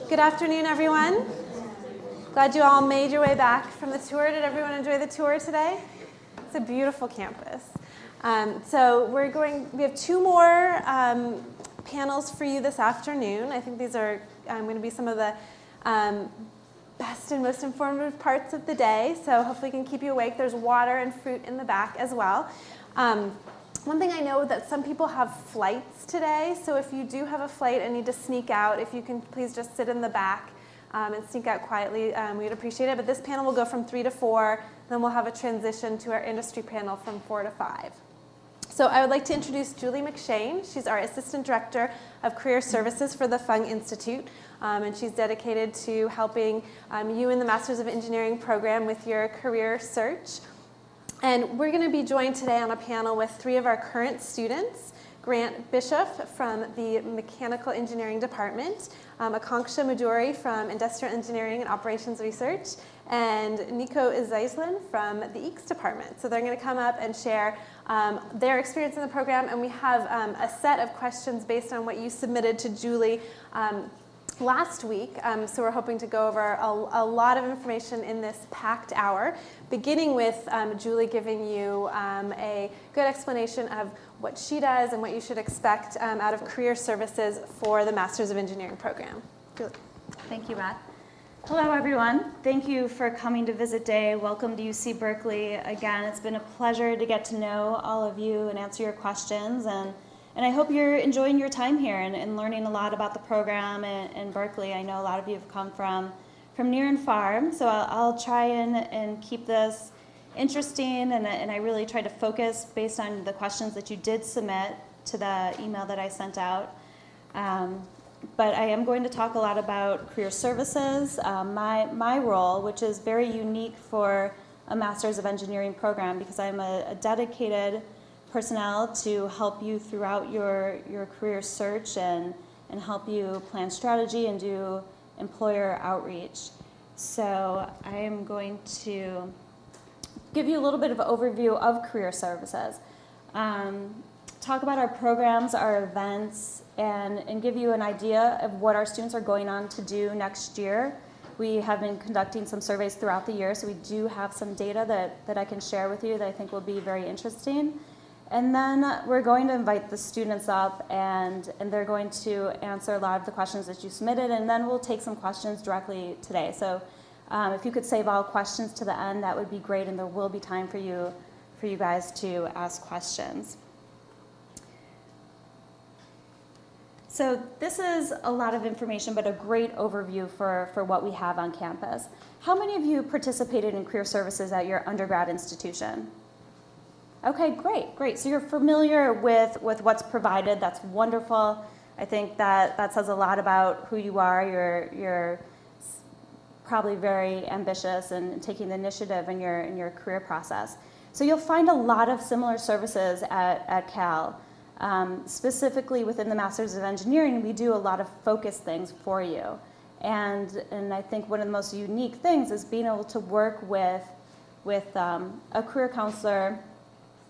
Good afternoon, everyone. Glad you all made your way back from the tour. Did everyone enjoy the tour today? It's a beautiful campus. So we have two more panels for you this afternoon. I think these are going to be some of the best and most informative parts of the day, so hopefully we can keep you awake. There's water and fruit in the back as well. One thing I know that some people have flights today, so if you do have a flight and need to sneak out, if you can please just sit in the back and sneak out quietly, we'd appreciate it. But this panel will go from 3 to 4, then we'll have a transition to our industry panel from 4 to 5. So I would like to introduce Julie McShane. She's our Assistant Director of Career Services for the Fung Institute, and she's dedicated to helping you in the Masters of Engineering program with your career search. And we're going to be joined today on a panel with 3 of our current students: Grant Bishop from the Mechanical Engineering Department, Akanksha Maduri from Industrial Engineering and Operations Research, and Nico Izaislin from the EECS Department. So they're going to come up and share their experience in the program, and we have a set of questions based on what you submitted to Julie last week, so we're hoping to go over a lot of information in this packed hour, beginning with Julie giving you a good explanation of what she does and what you should expect out of career services for the Masters of Engineering program. Julie. Thank you, Beth. Hello, everyone. Thank you for coming to Visit Day. Welcome to UC Berkeley. Again, it's been a pleasure to get to know all of you and answer your questions. And I hope you're enjoying your time here and learning a lot about the program in Berkeley. I know a lot of you have come from near and far, so I'll try and keep this interesting, and I really try to focus based on the questions that you did submit to the email that I sent out. But I am going to talk a lot about career services, my role, which is very unique for a Master's of Engineering program because I'm a dedicated personnel to help you throughout your career search and help you plan strategy and do employer outreach. So I am going to give you a little bit of an overview of career services, talk about our programs, our events, and give you an idea of what our students are going on to do next year. We have been conducting some surveys throughout the year, so we do have some data that I can share with you that I think will be very interesting. And then we're going to invite the students up, and they're going to answer a lot of the questions that you submitted, and then we'll take some questions directly today. So if you could save all questions to the end, that would be great, and there will be time for you guys to ask questions. So this is a lot of information, but a great overview for what we have on campus. How many of you participated in career services at your undergrad institution? Okay, great. So you're familiar with what's provided. That's wonderful. I think that says a lot about who you are. You're probably very ambitious and taking the initiative in your career process. So you'll find a lot of similar services at Cal. Specifically within the Masters of Engineering, we do a lot of focus things for you. And I think one of the most unique things is being able to work with a career counselor,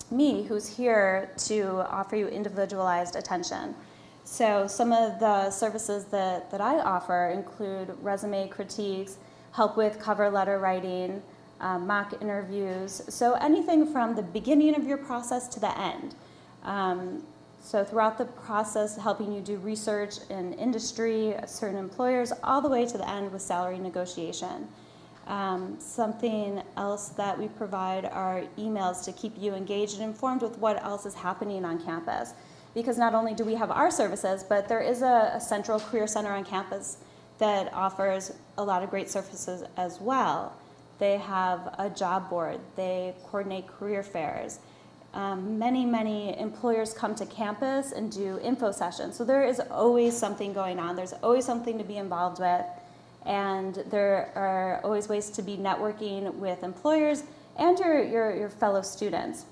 me, who's here to offer you individualized attention. So some of the services that I offer include resume critiques, help with cover letter writing, mock interviews, so anything from the beginning of your process to the end. So throughout the process, helping you do research in industry, certain employers, all the way to the end with salary negotiation. Something else that we provide are emails to keep you engaged and informed with what else is happening on campus. Because not only do we have our services, but there is a central career center on campus that offers a lot of great services as well. They have a job board. They coordinate career fairs. Many employers come to campus and do info sessions. So there is always something going on. There's always something to be involved with. And there are always ways to be networking with employers and your fellow students.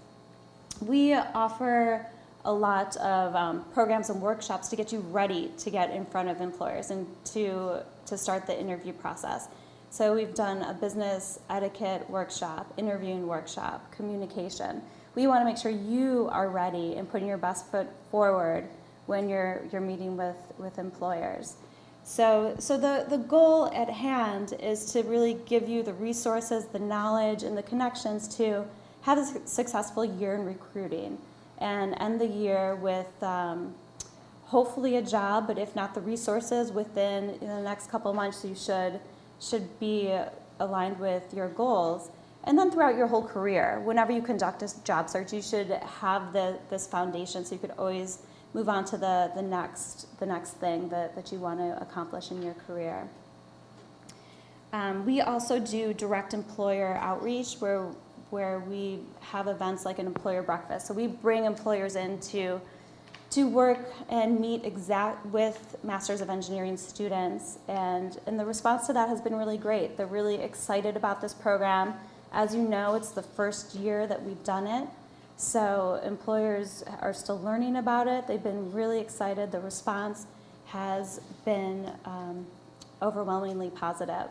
We offer a lot of programs and workshops to get you ready to get in front of employers and to start the interview process. So we've done a business etiquette workshop, interviewing workshop, communication. We want to make sure you are ready and putting your best foot forward when you're meeting with employers. So the goal at hand is to really give you the resources, the knowledge, and the connections to have a successful year in recruiting and end the year with hopefully a job, but if not the resources within the next couple of months, you should be aligned with your goals. And then throughout your whole career, whenever you conduct a job search, you should have this foundation so you could always move on to the next thing that you want to accomplish in your career. We also do direct employer outreach where we have events like an employer breakfast. So we bring employers in to work and meet with Masters of Engineering students, and the response to that has been really great. They're really excited about this program. As you know, it's the first year that we've done it, so employers are still learning about it. They've been really excited. The response has been overwhelmingly positive.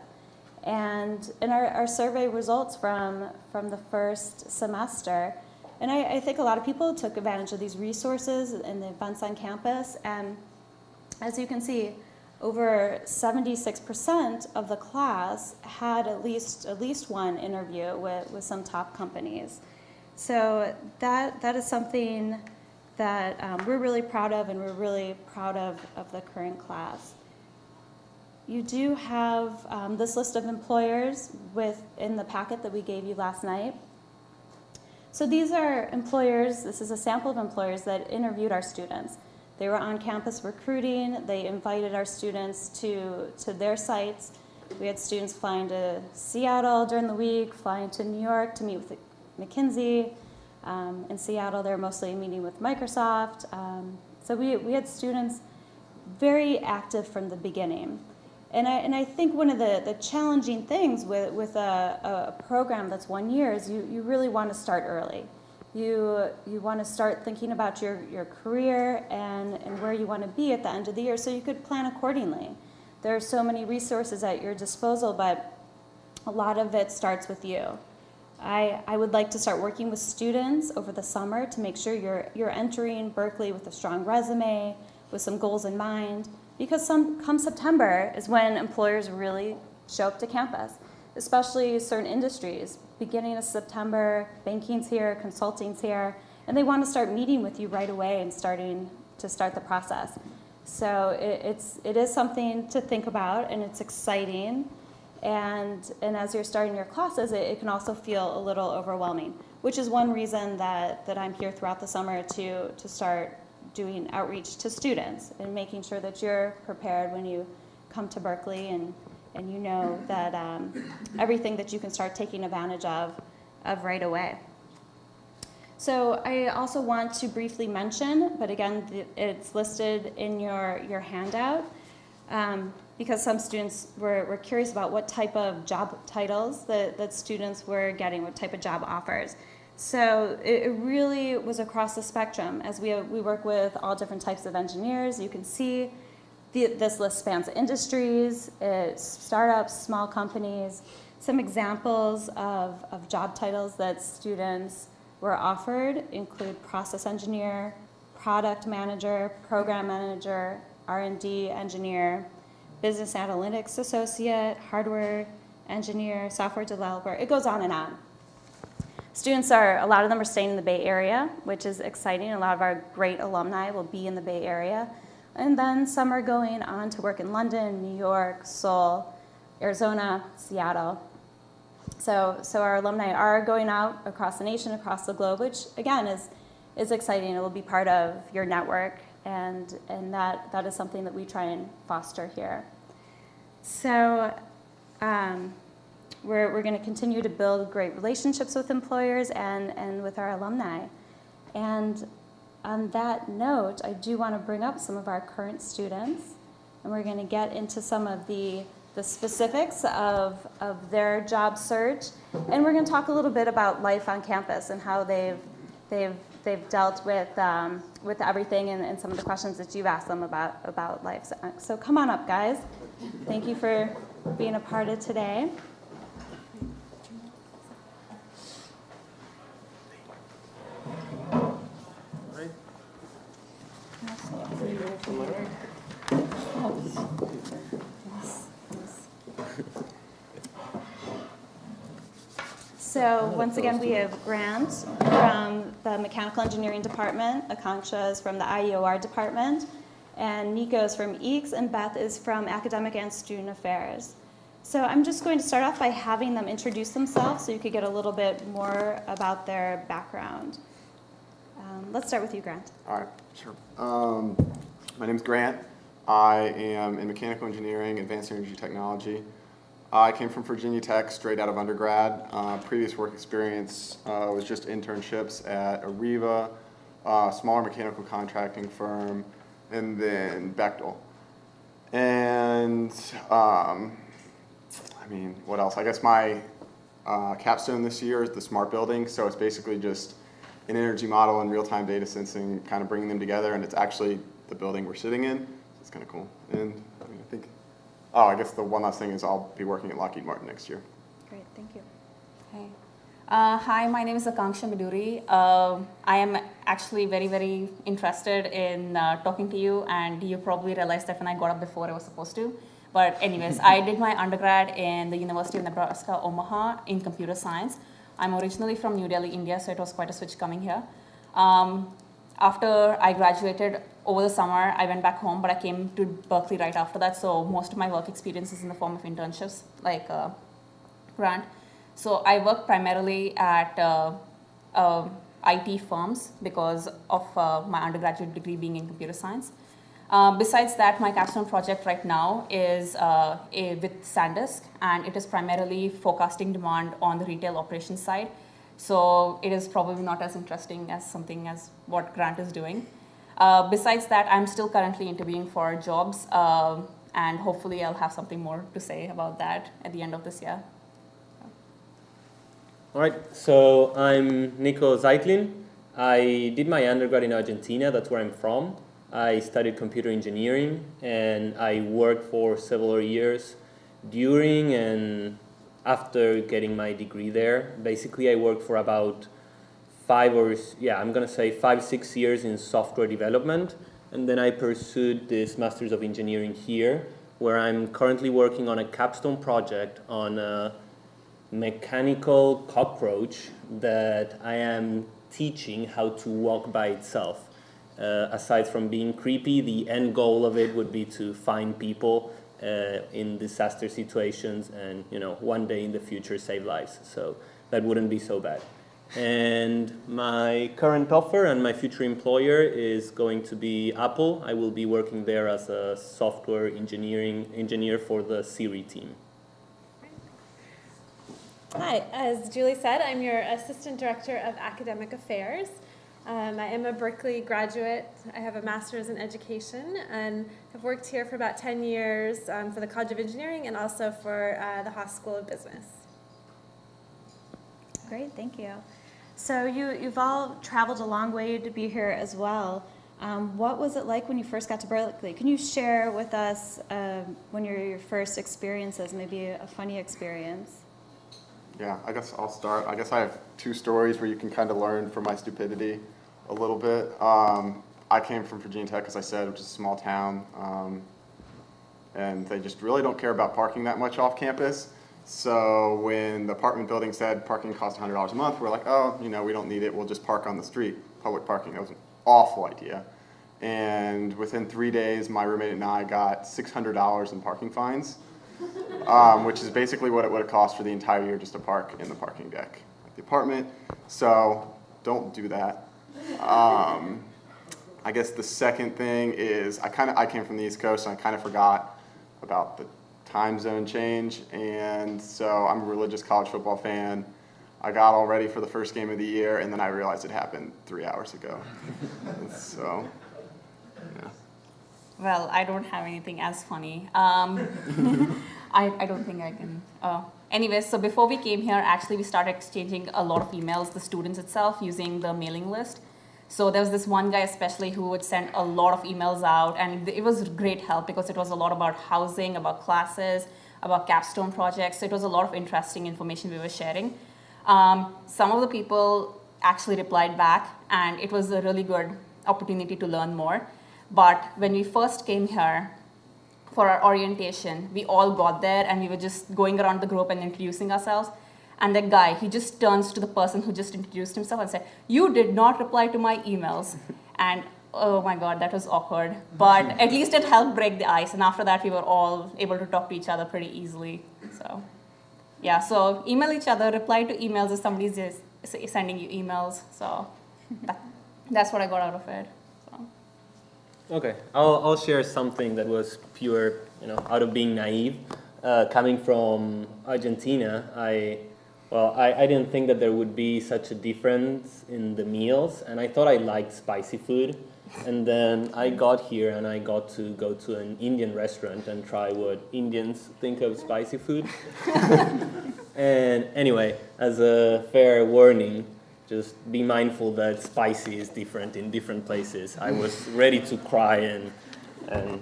And in our survey results from the first semester, and I think a lot of people took advantage of these resources and the events on campus, and as you can see, over 76% of the class had at least one interview with some top companies. So that is something that we're really proud of, and we're really proud of the current class. You do have this list of employers in the packet that we gave you last night. So these are employers, this is a sample of employers that interviewed our students. They were on campus recruiting, they invited our students to their sites. We had students flying to Seattle during the week, flying to New York to meet with McKinsey. In Seattle, they're mostly meeting with Microsoft. So we had students very active from the beginning. And I think one of the challenging things with a program that's 1 year is you really want to start early. You want to start thinking about your career and where you want to be at the end of the year so you could plan accordingly. There are so many resources at your disposal, but a lot of it starts with you. I would like to start working with students over the summer to make sure you're entering Berkeley with a strong resume, with some goals in mind, because come September is when employers really show up to campus, especially certain industries. Beginning of September, banking's here, consulting's here, and they want to start meeting with you right away and start the process. So it is something to think about, and it's exciting. And as you're starting your classes, it can also feel a little overwhelming, which is one reason that I'm here throughout the summer to start doing outreach to students and making sure that you're prepared when you come to Berkeley and you know that everything that you can start taking advantage of right away. So I also want to briefly mention, but again, it's listed in your handout, because some students were curious about what type of job titles that students were getting, what type of job offers. So it really was across the spectrum. As we work with all different types of engineers, you can see this list spans industries, startups, small companies. Some examples of job titles that students were offered include process engineer, product manager, program manager, R&D engineer, business analytics associate, hardware engineer, software developer. It goes on and on. Students a lot of them are staying in the Bay Area, which is exciting. A lot of our great alumni will be in the Bay Area. And then some are going on to work in London, New York, Seoul, Arizona, Seattle. So our alumni are going out across the nation, across the globe, which again is exciting. It will be part of your network, and that is something that we try and foster here. So we're going to continue to build great relationships with employers and with our alumni. And on that note, I do want to bring up some of our current students, and we're going to get into some of the specifics of their job search, and we're going to talk a little bit about life on campus and how they've dealt with everything and some of the questions that you've asked them about life. So come on up, guys. Thank you for being a part of today. So once again, we have Grant from the Mechanical Engineering Department, Akanksha is from the IEOR Department, and Nico is from EECS, and Beth is from Academic and Student Affairs. So I'm just going to start off by having them introduce themselves so you could get a little bit more about their background. Let's start with you, Grant. All right, sure. My name's Grant. I am in mechanical engineering, advanced energy technology. I came from Virginia Tech straight out of undergrad. Previous work experience was just internships at Areva, a smaller mechanical contracting firm, and then Bechtel. And I mean, what else? I guess my capstone this year is the smart building. So it's basically just an energy model and real-time data sensing, kind of bringing them together. And it's actually the building we're sitting in. So it's kind of cool. And I mean, I think, oh, I guess the one last thing is I'll be working at Lockheed Martin next year. Great, thank you. Hey. Hi, my name is Akanksha Miduri. I am actually very, very interested in talking to you, and you probably realized that when I got up before I was supposed to. But anyways, I did my undergrad in the University of Nebraska, Omaha in computer science. I'm originally from New Delhi, India, so it was quite a switch coming here. After I graduated over the summer, I went back home, but I came to Berkeley right after that, so most of my work experience is in the form of internships, like Grant. So I work primarily at IT firms because of my undergraduate degree being in computer science. Besides that, my capstone project right now is with SanDisk, and it is primarily forecasting demand on the retail operations side. So it is probably not as interesting as something as what Grant is doing. Besides that, I'm still currently interviewing for jobs, and hopefully I'll have something more to say about that at the end of this year. All right, so I'm Nico Zeitlin. I did my undergrad in Argentina, that's where I'm from. I studied computer engineering, and I worked for several years during and after getting my degree there. Basically, I worked for about 5-6 years in software development, and then I pursued this Master's of Engineering here, where I'm currently working on a capstone project on a mechanical cockroach that I am teaching how to walk by itself. Aside from being creepy, the end goal of it would be to find people in disaster situations and, one day in the future save lives. So that wouldn't be so bad. And my current offer and my future employer is going to be Apple. I will be working there as a software engineer for the Siri team. Hi, as Julie said, I'm your Assistant Director of Academic Affairs. I am a Berkeley graduate. I have a master's in education and have worked here for about 10 years for the College of Engineering and also for the Haas School of Business. Great, thank you. So you've all traveled a long way to be here as well. What was it like when you first got to Berkeley? Can you share with us your first experiences, maybe a funny experience? Yeah, I guess I'll start. I guess I have two stories where you can kind of learn from my stupidity a little bit. I came from Virginia Tech, as I said, which is a small town, and they just really don't care about parking that much off campus. So when the apartment building said parking costs $100 a month, we're like, oh, we don't need it. We'll just park on the street, public parking. That was an awful idea. And within 3 days, my roommate and I got $600 in parking fines. Which is basically what it would have cost for the entire year just to park in the parking deck at the apartment. So don't do that. I guess the second thing is I came from the East Coast and I kind of forgot about the time zone change. And so I'm a religious college football fan. I got all ready for the first game of the year, and then I realized it happened 3 hours ago. So, yeah. Well, I don't have anything as funny. I don't think I can. Anyways, so before we came here, actually we started exchanging a lot of emails, the students itself, using the mailing list. So there was this one guy especially who would send a lot of emails out, and it was great help because it was a lot about housing, about classes, about capstone projects. So it was a lot of interesting information we were sharing. Some of the people actually replied back, and it was a really good opportunity to learn more. But when we first came here, for our orientation. We all got there and we were just going around the group and introducing ourselves. And the guy, he just turns to the person who just introduced himself and said, "You did not reply to my emails." And oh my God, that was awkward. But at least it helped break the ice. And after that, we were all able to talk to each other pretty easily. So yeah, so email each other, reply to emails if somebody's just sending you emails. So that's what I got out of it. So. Okay, I'll share something that was pure, out of being naive. Coming from Argentina, I didn't think that there would be such a difference in the meals, and I thought I liked spicy food. And then I got here and I got to go to an Indian restaurant and try what Indians think of spicy food. And anyway, as a fair warning, just be mindful that spicy is different in different places. I was ready to cry and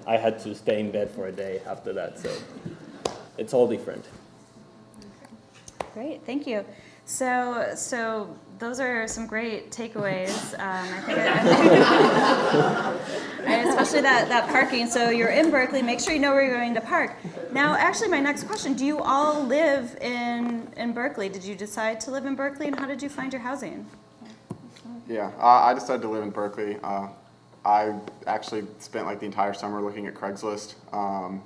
I had to stay in bed for a day after that, so it's all different. Great, thank you. So those are some great takeaways. Especially that parking. So you're in Berkeley, make sure you know where you're going to park. Now, actually, my next question, do you all live in Berkeley? Did you decide to live in Berkeley, and how did you find your housing? Yeah, I decided to live in Berkeley. I actually spent like the entire summer looking at Craigslist.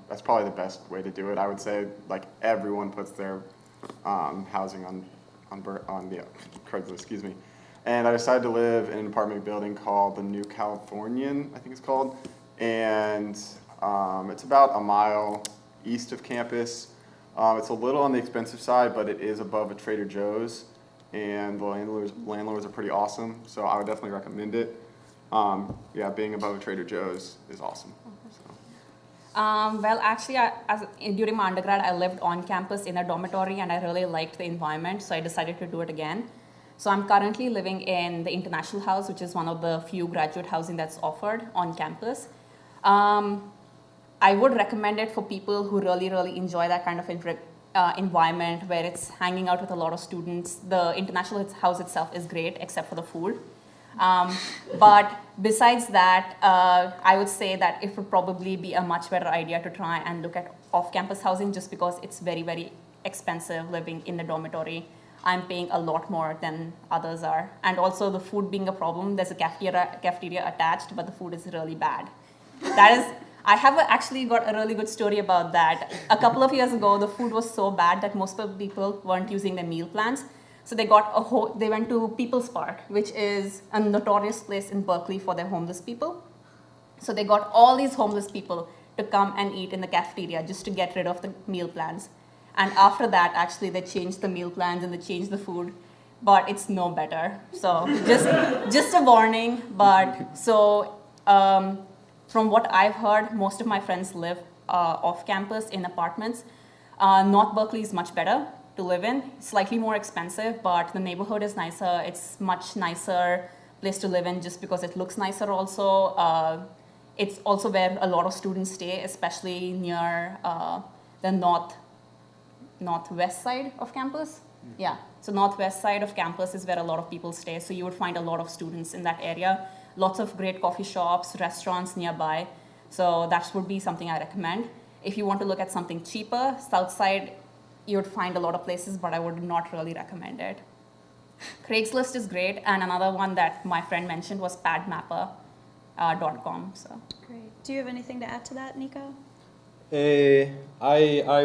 That's probably the best way to do it. I would say like everyone puts their housing on the Craigslist, excuse me. And I decided to live in an apartment building called the New Californian, I think it's called. And it's about a mile east of campus. It's a little on the expensive side, but it is above a Trader Joe's. And the landlords are pretty awesome, so I would definitely recommend it. Yeah, being above a Trader Joe's is awesome. Well, actually, during my undergrad, I lived on campus in a dormitory, and I really liked the environment, so I decided to do it again. So I'm currently living in the International House, which is one of the few graduate housing that's offered on campus. I would recommend it for people who really, really enjoy that kind of environment where it's hanging out with a lot of students. The International House itself is great, except for the food. But besides that, I would say that it would probably be a much better idea to try and look at off-campus housing, just because it's very, very expensive living in the dormitory. I'm paying a lot more than others are. And also the food being a problem, there's a cafeteria attached, but the food is really bad. I have actually got a really good story about that. A couple of years ago, the food was so bad that most of the people weren't using their meal plans. So they went to People's Park, which is a notorious place in Berkeley for their homeless people. So they got all these homeless people to come and eat in the cafeteria just to get rid of the meal plans. And after that, actually, they changed the meal plans and they changed the food, but it's no better. So just a warning. But so from what I've heard, most of my friends live off campus in apartments. North Berkeley is much better to live in, slightly more expensive, but the neighborhood is nicer. It's much nicer place to live in just because it looks nicer also. It's also where a lot of students stay, especially near the northwest side of campus. Yeah, so northwest side of campus is where a lot of people stay. So you would find a lot of students in that area. Lots of great coffee shops, restaurants nearby. So that would be something I recommend. If you want to look at something cheaper, south side, you would find a lot of places, but I would not really recommend it. Craigslist is great, and another one that my friend mentioned was padmapper.com. So. Great. Do you have anything to add to that, Nico? I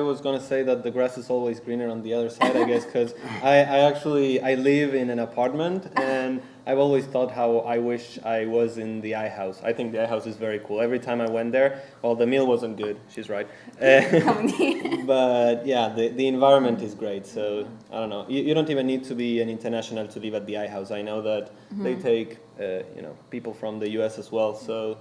was gonna say that the grass is always greener on the other side, I guess, because I live in an apartment, and I've always thought how I wish I was in the iHouse. I think the iHouse is very cool. Every time I went there, well, the meal wasn't good. She's right. But yeah, the environment is great. So I don't know. You don't even need to be an international to live at the iHouse. I know that they take people from the US as well. So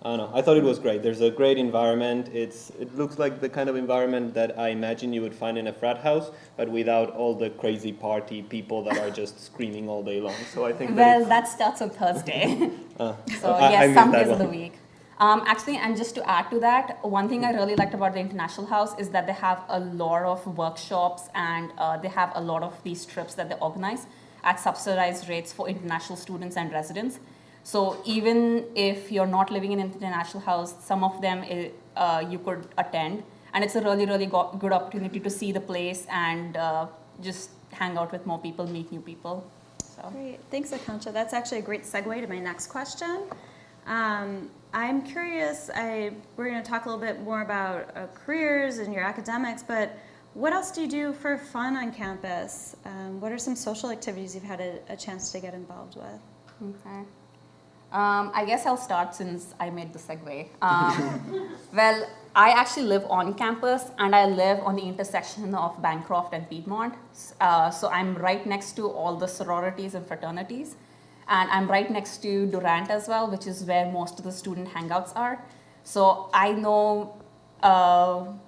I don't know. I thought it was great. There's a great environment. It looks like the kind of environment that I imagine you would find in a frat house, but without all the crazy party people that are just screaming all day long. So I think that starts on Thursday. So yes, some days of the week. Actually, and just to add to that, one thing I really liked about the International House is that they have a lot of workshops and they have a lot of these trips that they organize at subsidized rates for international students and residents. So even if you're not living in an international house, some of them you could attend. And it's a really, really good opportunity to see the place and just hang out with more people, meet new people. So. Great. Thanks, Akansha. That's actually a great segue to my next question. I'm curious, we're going to talk a little bit more about careers and your academics, but what else do you do for fun on campus? What are some social activities you've had a chance to get involved with? Okay. I guess I'll start since I made the segue. Well, I actually live on campus, and I live on the intersection of Bancroft and Piedmont. So I'm right next to all the sororities and fraternities. And I'm right next to Durant as well, which is where most of the student hangouts are. So I know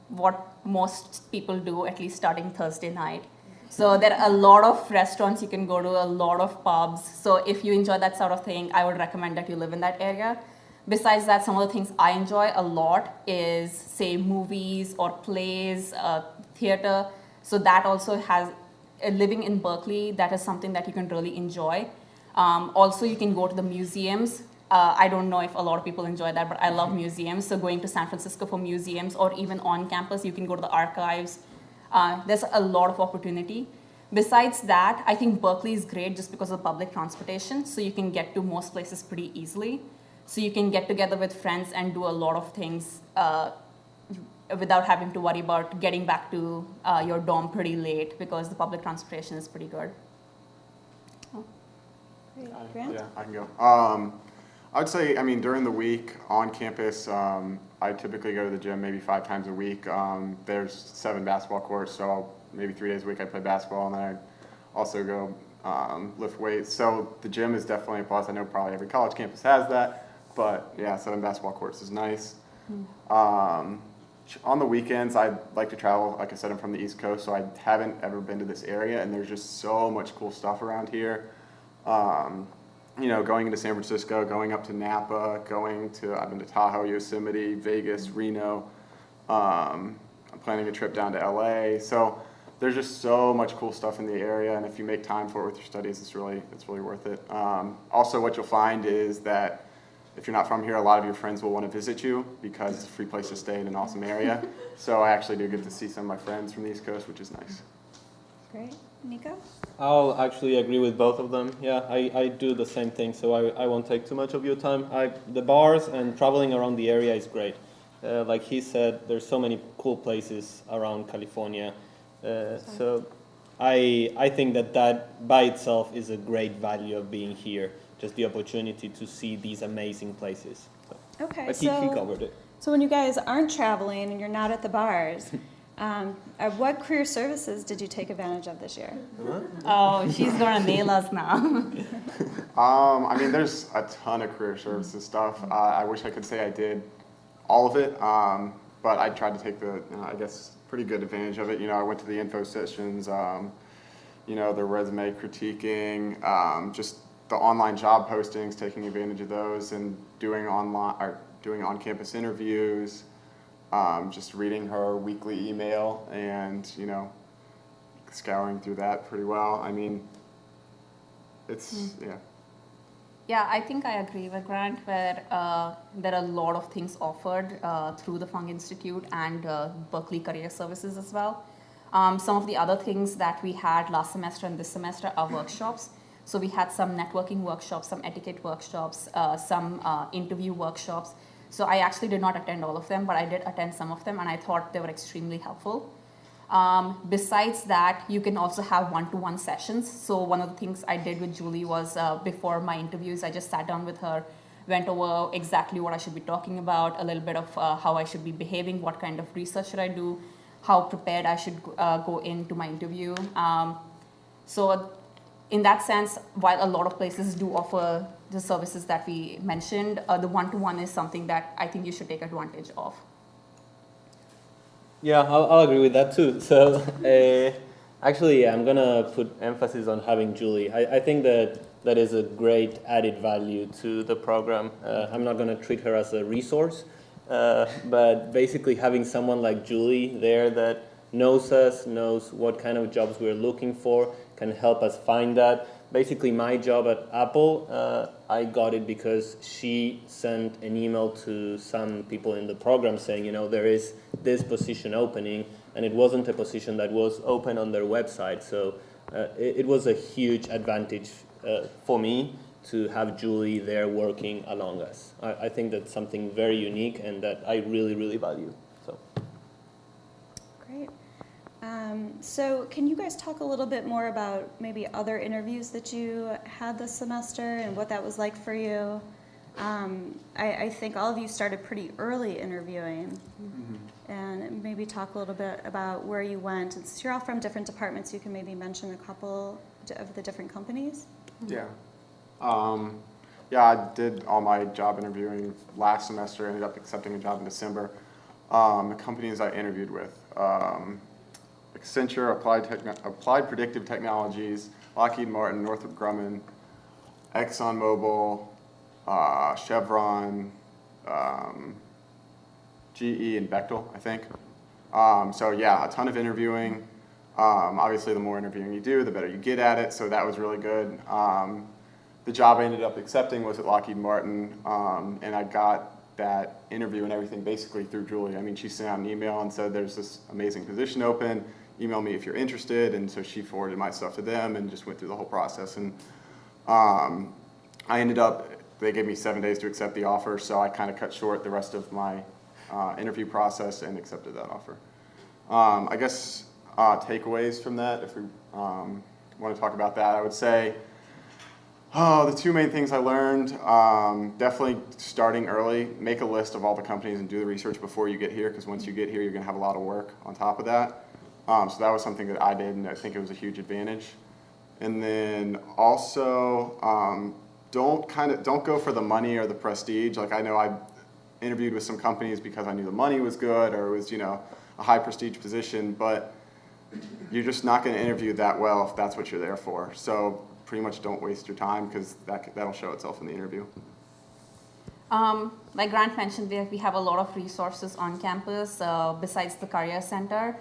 what most people do, at least starting Thursday night. So there are a lot of restaurants you can go to, a lot of pubs. So if you enjoy that sort of thing, I would recommend that you live in that area. Besides that, some of the things I enjoy a lot is, say, movies or plays, theater. So that also has, living in Berkeley, that is something that you can really enjoy. Also, you can go to the museums. I don't know if a lot of people enjoy that, but I love museums. So going to San Francisco for museums, or even on campus, you can go to the archives. There's a lot of opportunity. Besides that, I think Berkeley is great just because of public transportation. So you can get to most places pretty easily. So you can get together with friends and do a lot of things without having to worry about getting back to your dorm pretty late, because the public transportation is pretty good. Grant? Yeah, I can go. I would say, I mean, during the week on campus, I typically go to the gym maybe 5 times a week. There's 7 basketball courts, so maybe 3 days a week I play basketball, and then I also go lift weights. So the gym is definitely a plus. I know probably every college campus has that, but yeah, 7 basketball courts is nice. On the weekends, I like to travel. Like I said, I'm from the East Coast, so I haven't ever been to this area, and there's just so much cool stuff around here. You know, going into San Francisco, going up to Napa, I've been to Tahoe, Yosemite, Vegas, Reno. I'm planning a trip down to LA. So there's just so much cool stuff in the area, and if you make time for it with your studies, it's really worth it. Also, what you'll find is that if you're not from here, a lot of your friends will want to visit you because it's a free place to stay in an awesome area. So I actually do get to see some of my friends from the East Coast, which is nice. Great. Nico? I'll actually agree with both of them. Yeah, I do the same thing, so I won't take too much of your time. The bars and traveling around the area is great. Like he said, there's so many cool places around California. So I think that by itself is a great value of being here, just the opportunity to see these amazing places. So, Okay, but he covered it. So when you guys aren't traveling and you're not at the bars, what career services did you take advantage of this year? Oh, she's gonna nail us now. I mean, there's a ton of career services stuff. I wish I could say I did all of it, but I tried to take I guess, pretty good advantage of it. You know, I went to the info sessions, you know, the resume critiquing, just the online job postings, taking advantage of those, and doing on-campus interviews. Just reading her weekly email and, you know, scouring through that pretty well. I mean, it's, yeah. Yeah, I think I agree with Grant, where there are a lot of things offered through the Fung Institute and Berkeley Career Services as well. Some of the other things that we had last semester and this semester are workshops. So we had some networking workshops, some etiquette workshops, some interview workshops. So I actually did not attend all of them, but I did attend some of them, and I thought they were extremely helpful. Besides that, you can also have one-to-one sessions. So one of the things I did with Julie was before my interviews, I just sat down with her, went over exactly what I should be talking about, a little bit of how I should be behaving, what kind of research should I do, how prepared I should go into my interview. So in that sense, while a lot of places do offer the services that we mentioned, the one-to-one is something that I think you should take advantage of. Yeah, I'll agree with that too. So actually, I'm going to put emphasis on having Julie. I think that is a great added value to the program. I'm not going to treat her as a resource, but basically having someone like Julie there that knows us, knows what kind of jobs we're looking for, can help us find that. basically my job at Apple, I got it because she sent an email to some people in the program saying, you know, there is this position opening, and it wasn't a position that was open on their website. So it was a huge advantage for me to have Julie there working along us. I think that's something very unique and that I really, really value. So. Great. So can you guys talk a little bit more about maybe other interviews that you had this semester and what that was like for you? I think all of you started pretty early interviewing. And maybe talk a little bit about where you went. And since you're all from different departments, you can maybe mention a couple of the different companies. Yeah. Yeah, I did all my job interviewing last semester, ended up accepting a job in December. The companies I interviewed with, Accenture, Applied Predictive Technologies, Lockheed Martin, Northrop Grumman, ExxonMobil, Chevron, GE, and Bechtel, I think. So yeah, a ton of interviewing. Obviously, the more interviewing you do, the better you get at it, so that was really good. The job I ended up accepting was at Lockheed Martin, and I got that interview and everything basically through Julie. I mean, she sent out an email and said, there's this amazing position open, email me if you're interested, and so she forwarded my stuff to them and just went through the whole process. And I ended up, they gave me 7 days to accept the offer, so I kind of cut short the rest of my interview process and accepted that offer. I guess takeaways from that, if we want to talk about that, I would say the two main things I learned, definitely starting early, make a list of all the companies and do the research before you get here, because once you get here, you're going to have a lot of work on top of that. So that was something that I did, and I think it was a huge advantage. And then also, don't go for the money or the prestige. Like, I know I interviewed with some companies because I knew the money was good or it was, you know, a high prestige position, but you're just not going to interview that well if that's what you're there for. So pretty much don't waste your time, because that'll show itself in the interview. Like Grant mentioned, we have a lot of resources on campus besides the Career Center.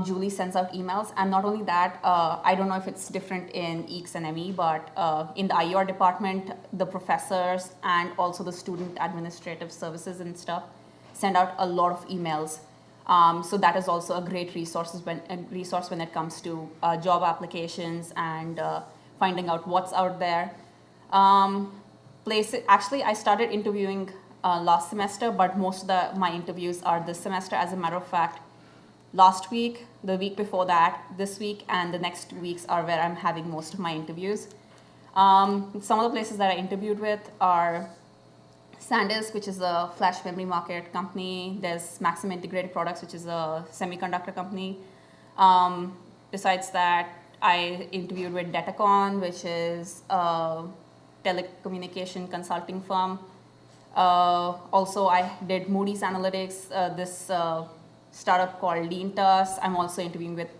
Julie sends out emails, and not only that, I don't know if it's different in EECS and ME, but in the IUR department, the professors and also the student administrative services and stuff send out a lot of emails. So that is also a great resource when it comes to job applications and finding out what's out there. Actually, I started interviewing last semester, but most of my interviews are this semester. As a matter of fact, last week, the week before that, this week, and the next weeks are where I'm having most of my interviews. Some of the places that I interviewed with are SanDisk, which is a flash memory market company. There's Maxim Integrated Products, which is a semiconductor company. Besides that, I interviewed with Datacon, which is a telecommunication consulting firm. Also, I did Moody's Analytics, this startup called LeanTus. I'm also interviewing with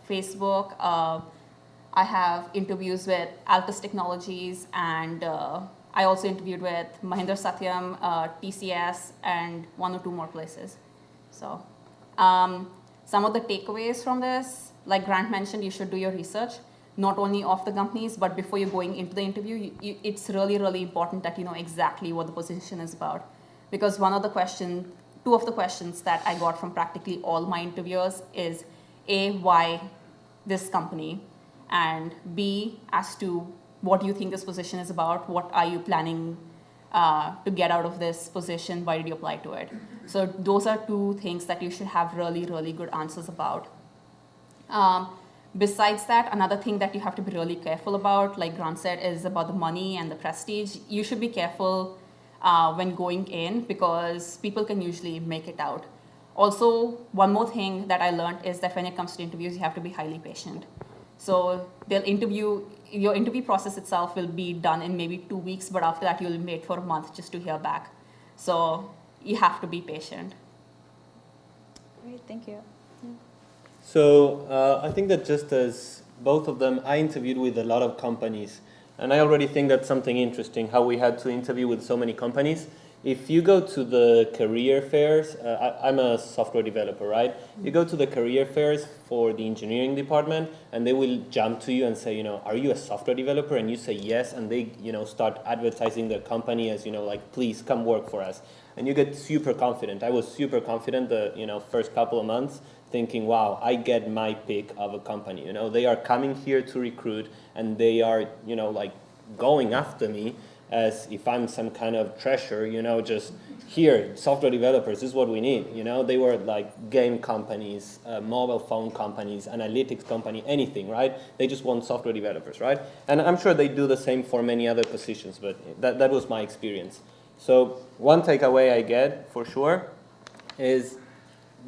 Facebook. I have interviews with Altus Technologies, and I also interviewed with Mahindra Satyam, TCS, and one or two more places. So some of the takeaways from this, like Grant mentioned, you should do your research, not only of the companies, but before you're going into the interview, it's really, really important that you know exactly what the position is about. Because two of the questions that I got from practically all my interviewers is A, why this company, and B, as to what do you think this position is about, what are you planning to get out of this position, why did you apply to it? So those are two things that you should have really, really good answers about. Besides that, another thing that you have to be really careful about, like Grant said, is about the money and the prestige. You should be careful when going in, because people can usually make it out. Also, one more thing that I learned is that when it comes to interviews, you have to be highly patient. So your interview process itself will be done in maybe 2 weeks, but after that you'll wait for a month just to hear back. So you have to be patient. Great, thank you. So I think that just as both of them, I interviewed with a lot of companies. And I already think that's something interesting, how we had to interview with so many companies. if you go to the career fairs, I'm a software developer, right? You go to the career fairs for the engineering department, and they will jump to you and say, are you a software developer? And you say yes, and they, start advertising their company as, like, please come work for us. And you get super confident. I was super confident the, first couple of months, thinking, wow, I get my pick of a company. They are coming here to recruit, and they are, like, going after me as if I'm some kind of treasure, just here, software developers, this is what we need. They were like game companies, mobile phone companies, analytics company, anything, right? They just want software developers, right? And I'm sure they do the same for many other positions, but that was my experience. So one takeaway I get, for sure, is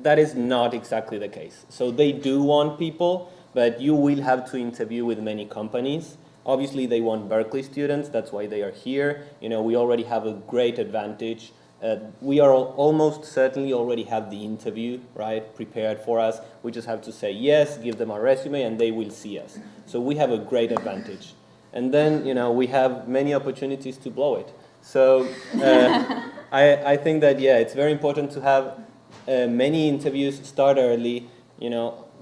that is not exactly the case. So they do want people, but you will have to interview with many companies. Obviously, they want Berkeley students. That's why they are here. We already have a great advantage. We are almost certainly already have the interview, right, prepared for us. We just have to say yes, give them our resume, and they will see us. So we have a great advantage. And then, we have many opportunities to blow it. So I think that, yeah, it's very important to have many interviews, start early,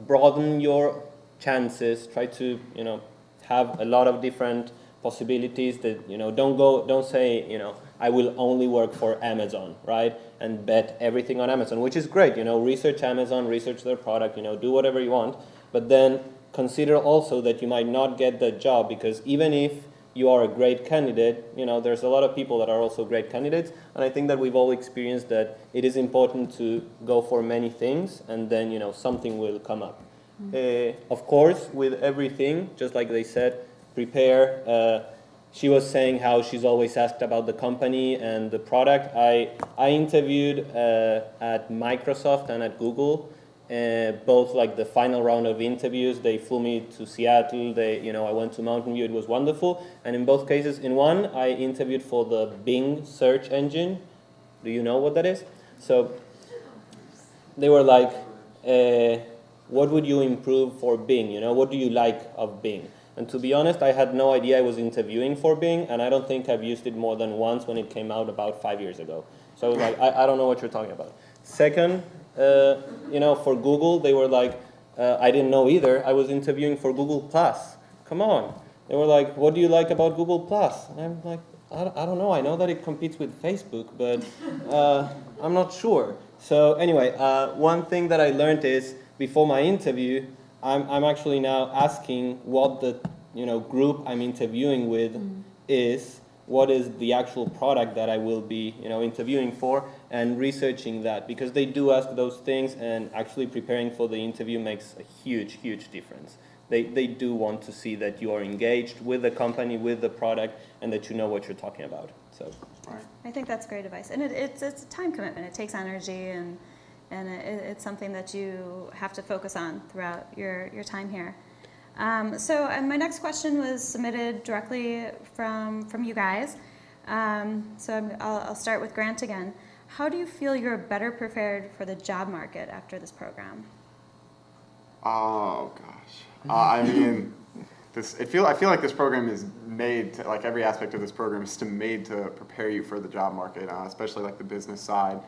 broaden your chances, try to, have a lot of different possibilities that, don't say, I will only work for Amazon, right? And bet everything on Amazon, which is great, research Amazon, research their product, do whatever you want, but then consider also that you might not get the job, because even if you are a great candidate, there's a lot of people that are also great candidates, and I think that we've all experienced that it is important to go for many things, and then, something will come up. Of course, with everything, just like they said, prepare. She was saying how she's always asked about the company and the product. I interviewed at Microsoft and at Google, both like the final round of interviews. They flew me to Seattle. I went to Mountain View. It was wonderful. And in both cases, in one, I interviewed for the Bing search engine. Do you know what that is? So they were like, what would you improve for Bing? What do you like of Bing? And to be honest, I had no idea I was interviewing for Bing, and I don't think I've used it more than once when it came out about 5 years ago. So I was like, I don't know what you're talking about. Second, for Google, they were like, I didn't know either. I was interviewing for Google Plus. Come on. They were like, what do you like about Google Plus? And I'm like, I don't know. I know that it competes with Facebook, but I'm not sure. So anyway, one thing that I learned is, before my interview, I'm actually now asking what the group I'm interviewing with is, what is the actual product that I will be interviewing for, and researching that, because they do ask those things, and actually preparing for the interview makes a huge difference. They do want to see that you are engaged with the company, with the product, and that you know what you're talking about. So I think that's great advice, and it's a time commitment. It takes energy, and it's something that you have to focus on throughout your time here. And my next question was submitted directly from you guys. I'll start with Grant again. How do you feel you're better prepared for the job market after this program? Oh gosh, I mean, I feel like this program is made to, like, every aspect of this program is made to prepare you for the job market, especially like the business side.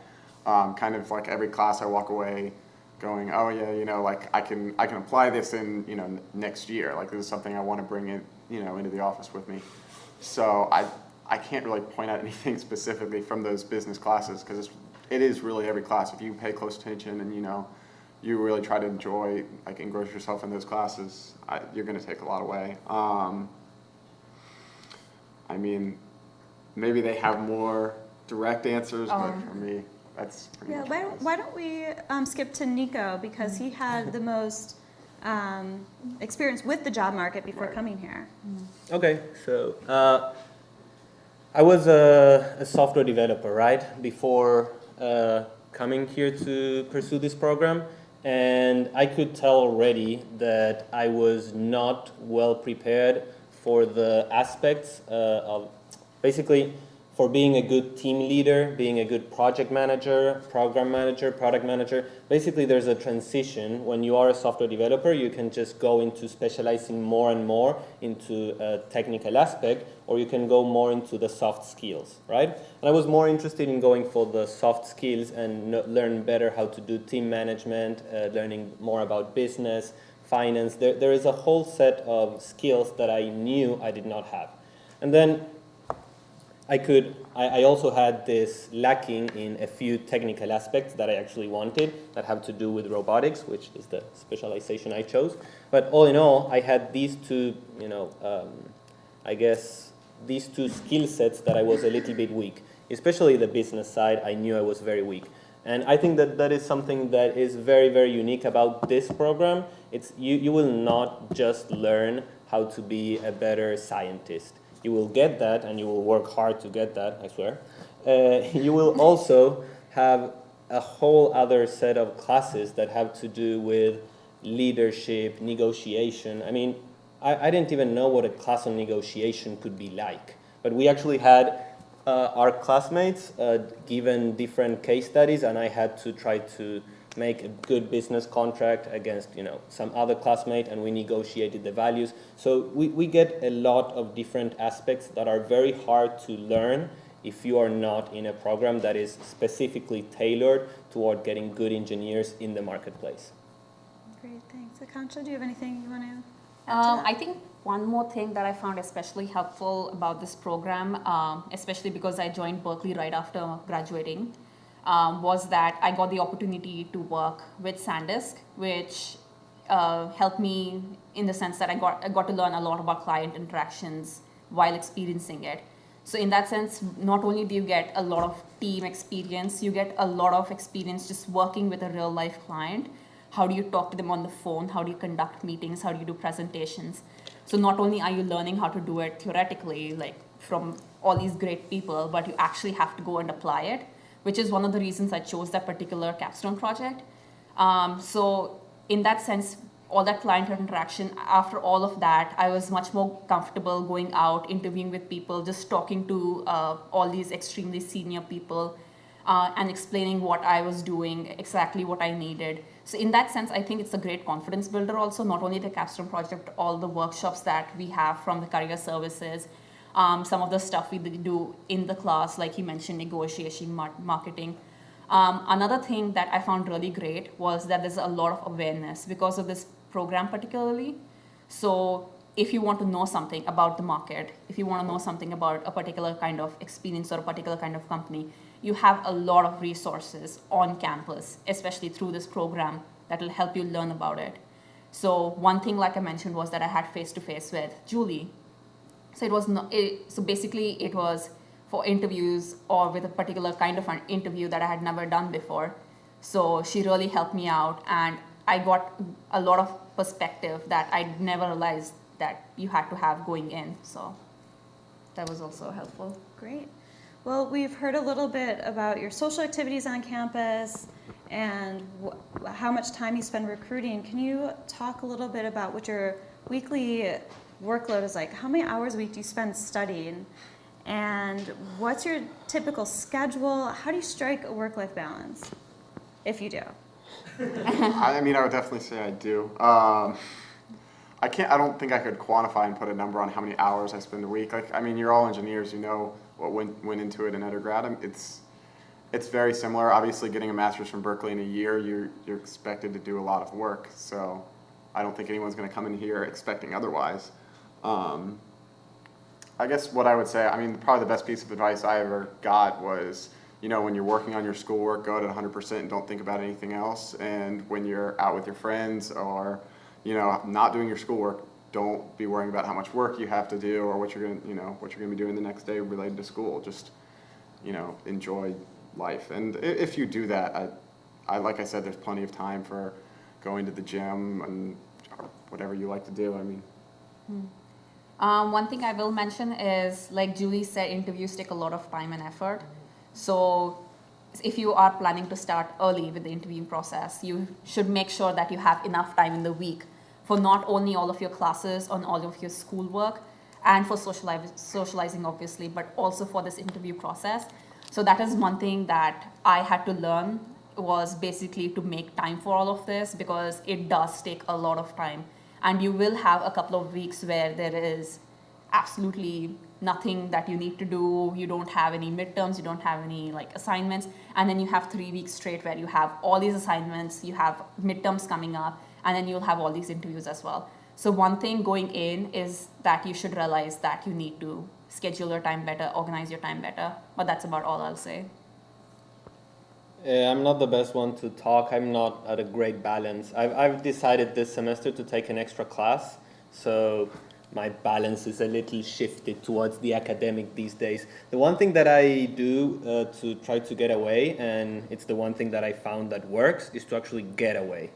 Kind of like every class I walk away going, oh yeah, like I can apply this in next year. Like, this is something I want to bring in into the office with me. So I can't really point out anything specifically from those business classes, because it is really every class. If you pay close attention and you really try to enjoy, like, engross yourself in those classes, you're going to take a lot away. I mean, maybe they have more direct answers, but for me, that's pretty much why don't we skip to Nico, because he had the most experience with the job market before coming here. Okay, so I was a software developer, right, before coming here to pursue this program, and I could tell already that I was not well prepared for the aspects of, basically, for being a good team leader, being a good project manager, program manager, product manager. Basically, there's a transition. When you are a software developer, you can just go into specializing more and more into a technical aspect, or you can go more into the soft skills, right? And I was more interested in going for the soft skills and learn better how to do team management, learning more about business, finance. There is a whole set of skills that I knew I did not have. And then I also had this lacking in a few technical aspects that I actually wanted that have to do with robotics, which is the specialization I chose. But all in all, I had these two, I guess, these two skill sets that I was a little bit weak. Especially the business side, I knew I was very weak. And I think that that is something that is very, very unique about this program. You will not just learn how to be a better scientist. You will get that, and you will work hard to get that, I swear. You will also have a whole other set of classes that have to do with leadership, negotiation. I mean, I didn't even know what a class on negotiation could be like. But we actually had our classmates given different case studies, and I had to try to make a good business contract against some other classmate, and we negotiated the values. So we get a lot of different aspects that are very hard to learn if you are not in a program that is specifically tailored toward getting good engineers in the marketplace. Great, thanks. Akansha, do you have anything you want to add to that? I think one more thing that I found especially helpful about this program, especially because I joined Berkeley right after graduating, was that I got the opportunity to work with SanDisk, which helped me in the sense that I got to learn a lot about client interactions while experiencing it. So in that sense, not only do you get a lot of team experience, you get a lot of experience just working with a real life client. How do you talk to them on the phone? How do you conduct meetings? How do you do presentations? So not only are you learning how to do it theoretically, like from all these great people, but you actually have to go and apply it, which is one of the reasons I chose that particular Capstone project. So in that sense, all that client interaction, after all of that, I was much more comfortable going out, interviewing with people, just talking to all these extremely senior people and explaining what I was doing, exactly what I needed. So in that sense, I think it's a great confidence builder also, not only the Capstone project, but all the workshops that we have from the career services, some of the stuff we do in the class, like you mentioned, negotiation, marketing. Another thing that I found really great was that there's a lot of awareness because of this program particularly. So if you want to know something about the market, if you want to know something about a particular kind of experience or a particular kind of company, you have a lot of resources on campus, especially through this program, that will help you learn about it. So one thing, like I mentioned, was that I had face-to-face with Julie. So it was so basically it was for interviews or with a particular kind of an interview that I had never done before. So she really helped me out, and I got a lot of perspective that I never realized that you had to have going in. So that was also helpful. Great. Well, we've heard a little bit about your social activities on campus and how much time you spend recruiting. Can you talk a little bit about what your weekly workload is like? How many hours a week do you spend studying? And what's your typical schedule? How do you strike a work-life balance, if you do? I mean, I would definitely say I do. I don't think I could quantify and put a number on how many hours I spend a week. Like, I mean, you're all engineers, you know what went into it in undergrad. It's very similar. Obviously, getting a master's from Berkeley in a year, you're expected to do a lot of work. So I don't think anyone's going to come in here expecting otherwise. I guess what I would say, I mean, probably the best piece of advice I ever got was, you know, when you're working on your schoolwork, go at 100% and don't think about anything else. And when you're out with your friends or, you know, not doing your schoolwork, don't be worrying about how much work you have to do or what you're going to be doing the next day related to school. Just, you know, enjoy life. And if you do that, I like I said, there's plenty of time for going to the gym and whatever you like to do. I mean. One thing I will mention is, like Julie said, interviews take a lot of time and effort. So if you are planning to start early with the interviewing process, you should make sure that you have enough time in the week for not only all of your classes and all of your schoolwork, and for socializing, obviously, but also for this interview process. So that is one thing that I had to learn, was basically to make time for all of this, because it does take a lot of time. And you will have a couple of weeks where there is absolutely nothing that you need to do. You don't have any midterms, you don't have any like assignments, and then you have 3 weeks straight where you have all these assignments, you have midterms coming up, and then you'll have all these interviews as well. So one thing going in is that you should realize that you need to schedule your time better, organize your time better, but that's about all I'll say. I'm not the best one to talk. I'm not at a great balance. I've decided this semester to take an extra class, so my balance is a little shifted towards the academic these days. The one thing that I do to try to get away, and it's the one thing that I found that works, is to actually get away.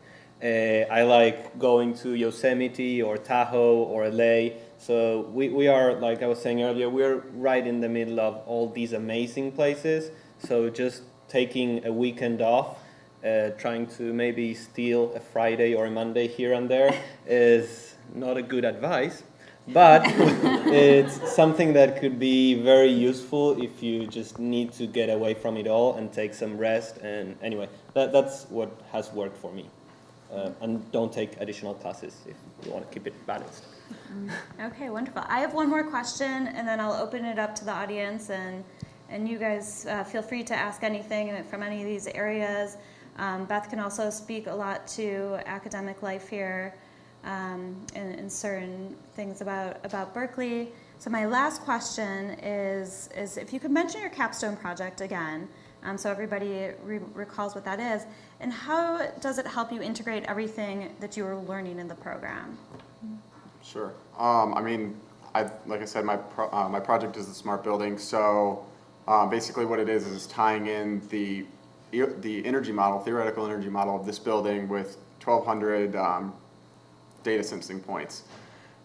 I like going to Yosemite or Tahoe or LA. So we are, like I was saying earlier, we're right in the middle of all these amazing places. So just taking a weekend off, trying to maybe steal a Friday or a Monday here and there is not a good advice. But it's something that could be very useful if you just need to get away from it all and take some rest. And anyway, that's what has worked for me. And don't take additional classes if you want to keep it balanced. Okay, wonderful. I have one more question, and then I'll open it up to the audience, and you guys feel free to ask anything from any of these areas. Beth can also speak a lot to academic life here, and certain things about Berkeley. So my last question is if you could mention your Capstone Project again, so everybody recalls what that is, and how does it help you integrate everything that you were learning in the program? Sure. Like I said, my project is the smart building. So basically, what it is tying in the energy model, theoretical energy model of this building with 1,200 data sensing points.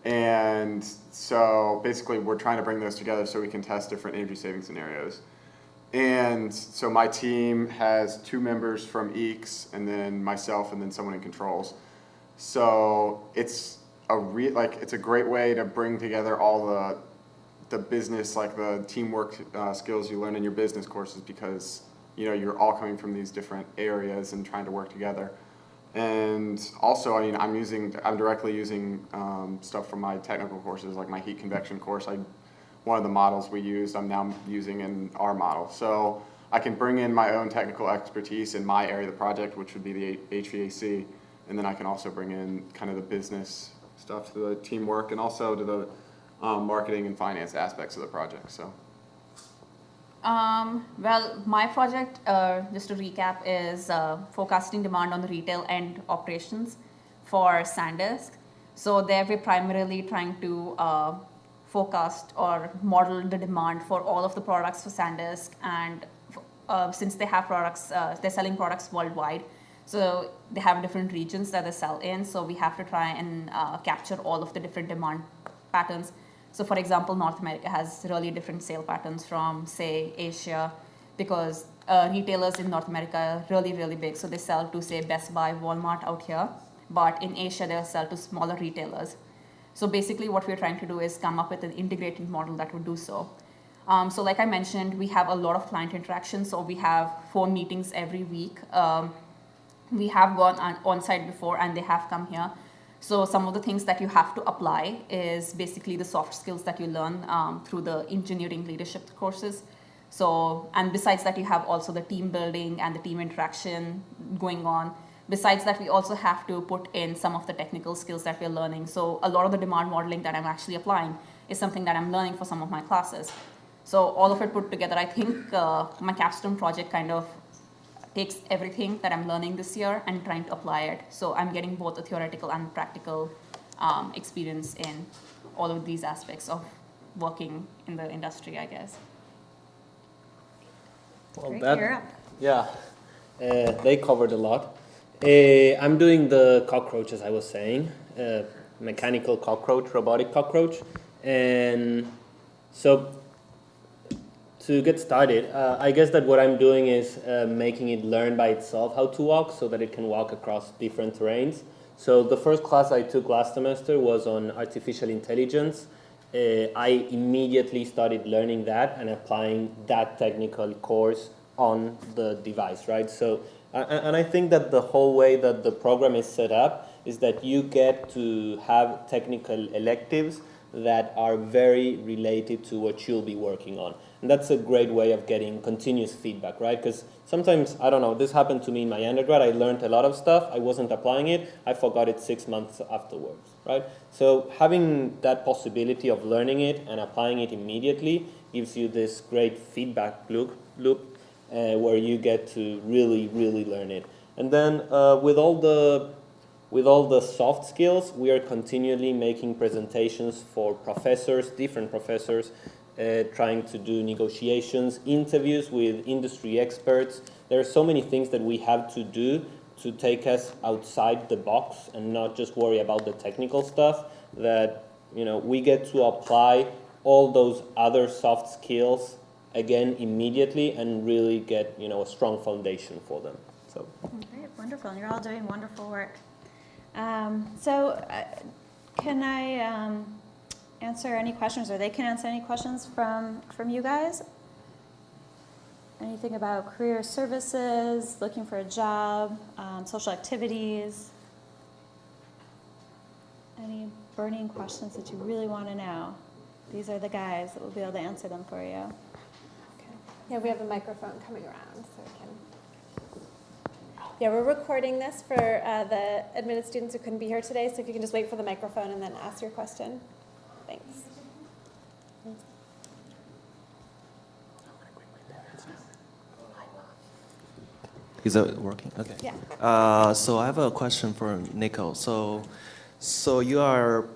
And so basically, we're trying to bring those together so we can test different energy saving scenarios. And so my team has 2 members from EECS, and then myself, and then someone in controls. So it's a great way to bring together all the business, like the teamwork skills you learn in your business courses, because you're all coming from these different areas and trying to work together. And also, I'm directly using stuff from my technical courses, like my heat convection course. One of the models we used, I'm now using in our model. So I can bring in my own technical expertise in my area of the project, which would be the HVAC, and then I can also bring in kind of the business stuff to the teamwork and also to the marketing and finance aspects of the project. So. Well, my project, just to recap, is forecasting demand on the retail end operations for SanDisk. So there we're primarily trying to forecast or model the demand for all of the products for SanDisk, and since they have products, they're selling products worldwide, so they have different regions that they sell in, so we have to try and capture all of the different demand patterns. So for example, North America has really different sale patterns from, say, Asia, because retailers in North America are really, really big, so they sell to, say, Best Buy, Walmart out here, but in Asia they'll sell to smaller retailers. So basically what we're trying to do is come up with an integrated model that would do so. So like I mentioned, we have a lot of client interaction. So we have phone meetings every week. We have gone on-site before, and they have come here. So some of the things that you have to apply is basically the soft skills that you learn through the engineering leadership courses. So, and besides that, you have also the team building and the team interaction going on. Besides that, we also have to put in some of the technical skills that we're learning. So a lot of the demand modeling that I'm actually applying is something that I'm learning for some of my classes. So all of it put together, I think my Capstone project kind of takes everything that I'm learning this year and trying to apply it. So I'm getting both a theoretical and practical experience in all of these aspects of working in the industry, I guess. Well, Great, you're up. Yeah, they covered a lot. I'm doing the cockroach, as I was saying, mechanical cockroach, robotic cockroach. And so to get started, I guess that what I'm doing is making it learn by itself how to walk so that it can walk across different terrains. So the first class I took last semester was on artificial intelligence. I immediately started learning that and applying that technical course on the device, right? So, and I think that the whole way that the program is set up is that you get to have technical electives that are very related to what you'll be working on. And that's a great way of getting continuous feedback, right? Because sometimes, I don't know, this happened to me in my undergrad. I learned a lot of stuff. I wasn't applying it. I forgot it 6 months afterwards, right? So having that possibility of learning it and applying it immediately gives you this great feedback loop where you get to really, really learn it. And then with all the soft skills, we are continually making presentations for professors, different professors, trying to do negotiations, interviews with industry experts. There are so many things that we have to do to take us outside the box and not just worry about the technical stuff, that we get to apply all those other soft skills again immediately and really get a strong foundation for them. So Great, wonderful. And you're all doing wonderful work. Can I answer any questions, or they can answer any questions from you guys? Anything about career services, looking for a job, social activities? Any burning questions that you really want to know? These are the guys that will be able to answer them for you. Okay. Yeah, we have a microphone coming around, so we can. Yeah, we're recording this for the admitted students who couldn't be here today, so if you can just wait for the microphone and then ask your question. Thanks. Is it working? Okay. Yeah. So I have a question for Nico. So you are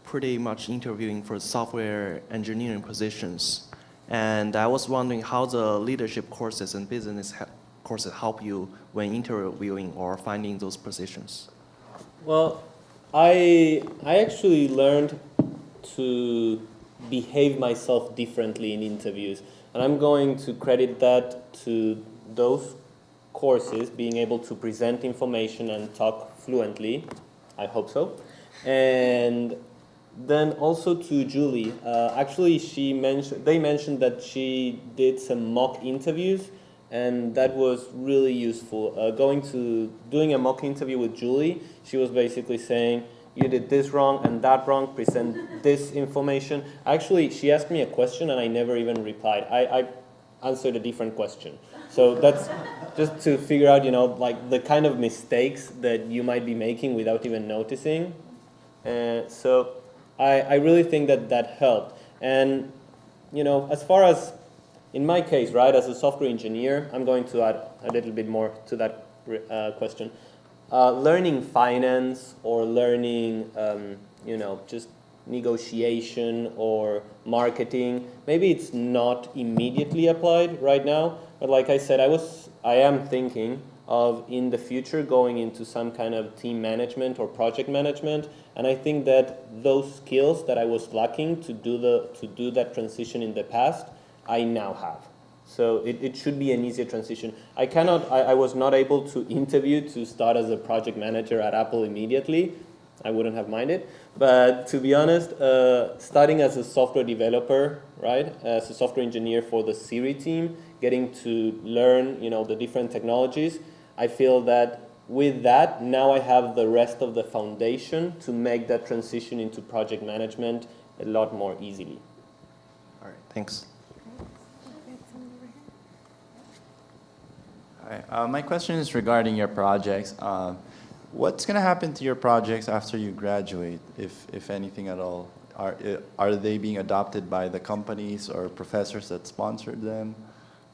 pretty much interviewing for software engineering positions, and I was wondering how the leadership courses and business courses help you when interviewing or finding those positions. well, I actually learned to behave myself differently in interviews, and I'm going to credit that to those courses, being able to present information and talk fluently. I hope so. And then also to Julie. Actually, they mentioned that she did some mock interviews, and that was really useful. Doing a mock interview with Julie, she was basically saying, you did this wrong and that wrong, present this information. Actually, she asked me a question and I never even replied. I answered a different question. So that's just to figure out, like the kind of mistakes that you might be making without even noticing. So I really think that helped. And, as far as, in my case, right, as a software engineer, I'm going to add a little bit more to that question. Learning finance or learning, just negotiation or marketing, maybe it's not immediately applied right now, but like I said, I am thinking of in the future going into some kind of team management or project management, and I think that those skills that I was lacking to do that transition in the past, I now have. So it should be an easier transition. I was not able to interview to start as a project manager at Apple immediately. I wouldn't have minded. But to be honest, starting as a software developer, right, as a software engineer for the Siri team, getting to learn, the different technologies, I feel that with that, now I have the rest of the foundation to make that transition into project management a lot more easily. All right, thanks. Hi, my question is regarding your projects. What's going to happen to your projects after you graduate, if anything at all? Are they being adopted by the companies or professors that sponsored them?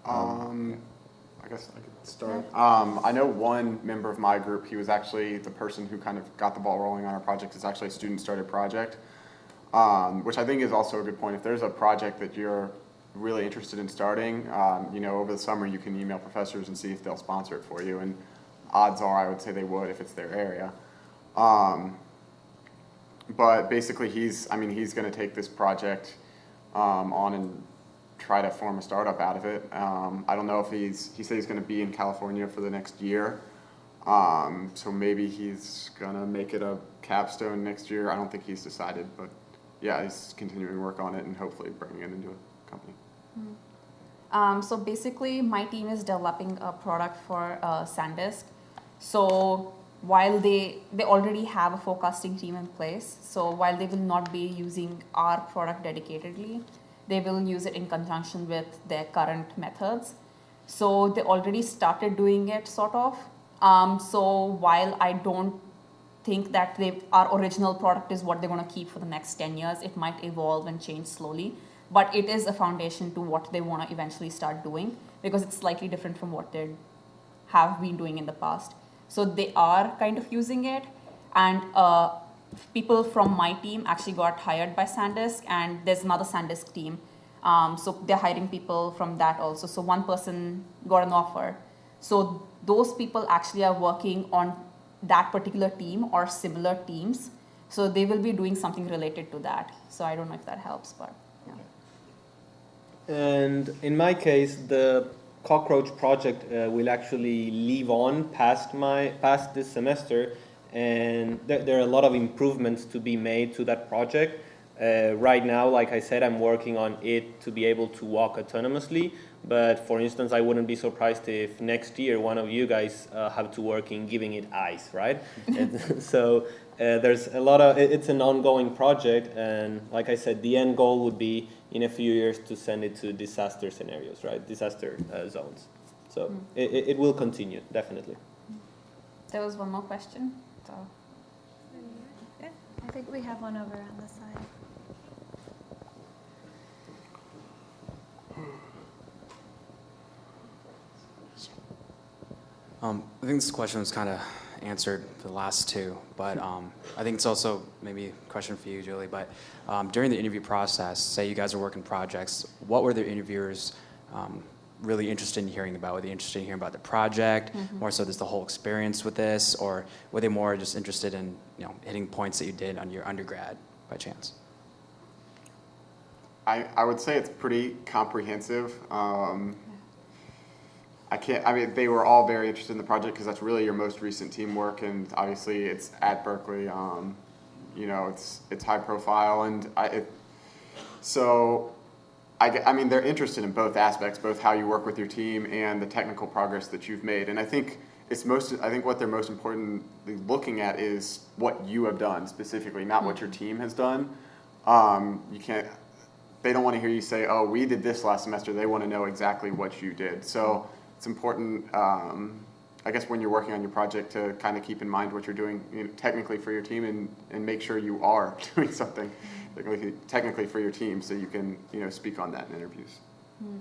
I guess I could start. I know one member of my group, he was actually the person who kind of got the ball rolling on our project. It's actually a student-started project, which I think is also a good point. If there's a project that you're really interested in starting, over the summer you can email professors and see if they'll sponsor it for you. And odds are I would say they would if it's their area. But basically he's going to take this project on and try to form a startup out of it. I don't know if he said he's going to be in California for the next year. So maybe he's going to make it a capstone next year. I don't think he's decided, but yeah, he's continuing to work on it and hopefully bringing it into a company. So basically, my team is developing a product for SanDisk. So while they already have a forecasting team in place, so while they will not be using our product dedicatedly, they will use it in conjunction with their current methods. So they already started doing it, sort of. So while I don't think that our original product is what they want to keep for the next 10 years, it might evolve and change slowly. But it is a foundation to what they want to eventually start doing, because it's slightly different from what they have been doing in the past. So they are kind of using it, and people from my team actually got hired by SanDisk, and there's another SanDisk team. So they're hiring people from that also. So one person got an offer. So those people actually are working on that particular team or similar teams. So they will be doing something related to that. So I don't know if that helps, but yeah. And in my case, the cockroach project will actually live on past this semester, and there are a lot of improvements to be made to that project. Right now, like I said, I'm working on it to be able to walk autonomously. But for instance, I wouldn't be surprised if next year one of you guys have to work in giving it eyes, right? And so there's a lot of, it's an ongoing project, and like I said, the end goal would be in a few years to send it to disaster scenarios, right? Disaster zones. So it will continue, definitely. There was one more question. So. I think we have one over on this side. I think this question was kind of answered for the last two, but I think it's also maybe a question for you, Julie. But during the interview process, say you guys are working projects, what were the interviewers really interested in hearing about? Were they interested in hearing about the project, more so just the whole experience with this, or were they more just interested in hitting points that you did on your undergrad by chance? I would say it's pretty comprehensive. They were all very interested in the project because that's really your most recent teamwork, and obviously it's at Berkeley. It's high profile, and they're interested in both aspects, both how you work with your team and the technical progress that you've made. And I think what they're most importantly looking at is what you have done specifically, not what your team has done. They don't want to hear you say, "Oh, we did this last semester." They want to know exactly what you did. So it's important, I guess, when you're working on your project to kind of keep in mind what you're doing technically for your team, and make sure you are doing something technically for your team, so you can speak on that in interviews.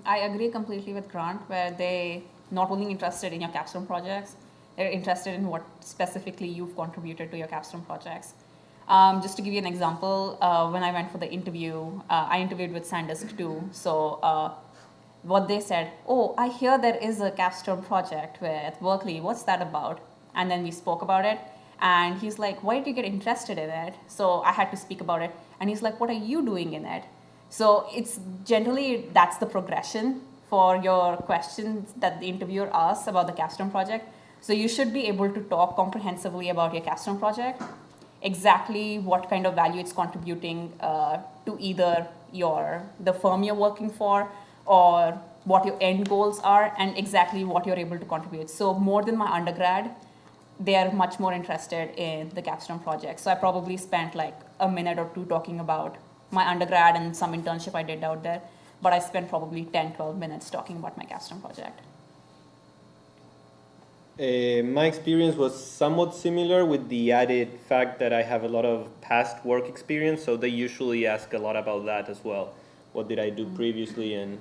I agree completely with Grant, where they not only interested in your capstone projects, they're interested in what specifically you've contributed to your capstone projects. Just to give you an example, when I went for the interview, I interviewed with SanDisk too. So what they said, "Oh, I hear there is a capstone project with Berkeley. What's that about?" And then we spoke about it. And he's like, "Why did you get interested in it?" So I had to speak about it. And he's like, "What are you doing in it?" So it's generally, that's the progression for your questions that the interviewer asks about the capstone project. So you should be able to talk comprehensively about your capstone project, exactly what kind of value it's contributing to either the firm you're working for, or what your end goals are, and exactly what you're able to contribute. So more than my undergrad, they are much more interested in the capstone project. So I probably spent like a minute or two talking about my undergrad and some internship I did out there, but I spent probably 10, 12 minutes talking about my capstone project. My experience was somewhat similar, with the added fact that I have a lot of past work experience, so they usually ask a lot about that as well. What did I do previously, and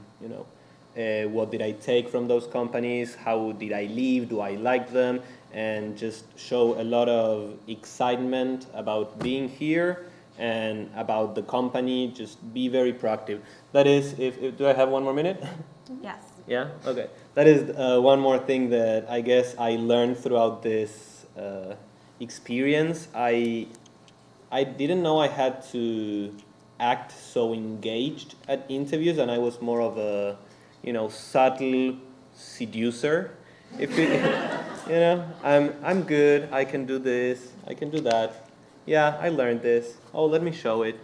what did I take from those companies? How did I leave? Do I like them? And just show a lot of excitement about being here and about the company. Just be very proactive. That is, do I have one more minute? Yes. Yeah? Okay. That is one more thing that I guess I learned throughout this experience. I didn't know I had to act so engaged at interviews, and I was more of a, subtle seducer. If you, I'm good, I can do this, I can do that. Yeah, I learned this. Oh, let me show it.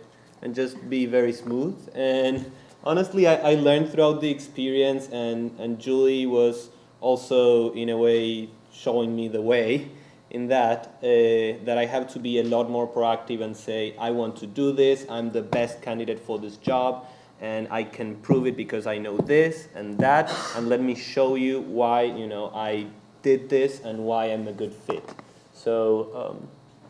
and just be very smooth. And honestly, I learned throughout the experience, and Julie was also, in a way, showing me the way in that I have to be a lot more proactive and say, I want to do this, I'm the best candidate for this job, and I can prove it because I know this and that, and let me show you why, I did this and why I'm a good fit. So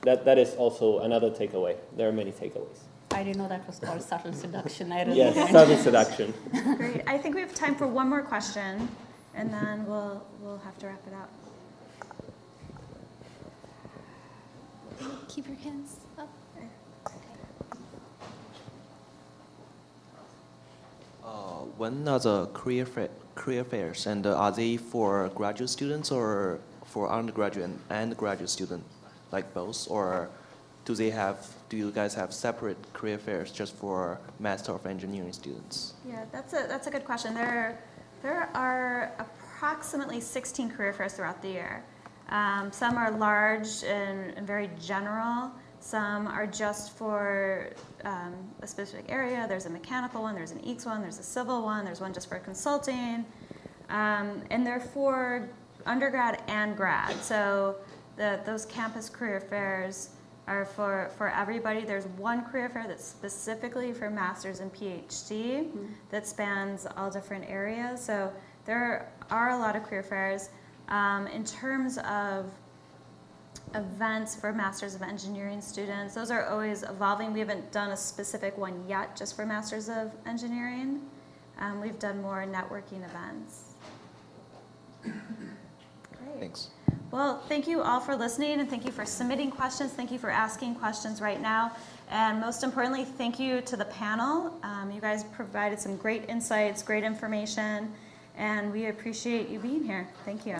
that is also another takeaway. There are many takeaways. I didn't know that was called subtle seduction. I really Yes, didn't. subtle seduction. Great. I think we have time for one more question, and then we'll have to wrap it up. Keep your hands up. When are the career fairs, and are they for graduate students or for undergraduate and graduate student, like both, or do you guys have separate career fairs just for Master of Engineering students? Yeah, that's a good question. There are approximately 16 career fairs throughout the year. Some are large and very general. Some are just for a specific area. There's a mechanical one, there's an EECS one, there's a civil one, there's one just for consulting. And they're for undergrad and grad. So those campus career fairs are for everybody. There's one career fair that's specifically for master's and PhD that spans all different areas. So there are a lot of career fairs. In terms of events for Masters of Engineering students, those are always evolving. We haven't done a specific one yet just for Masters of Engineering. We've done more networking events. Great. Thanks. Well, thank you all for listening, and thank you for submitting questions. Thank you for asking questions right now. And most importantly, thank you to the panel. You guys provided some great insights, great information, and we appreciate you being here. Thank you.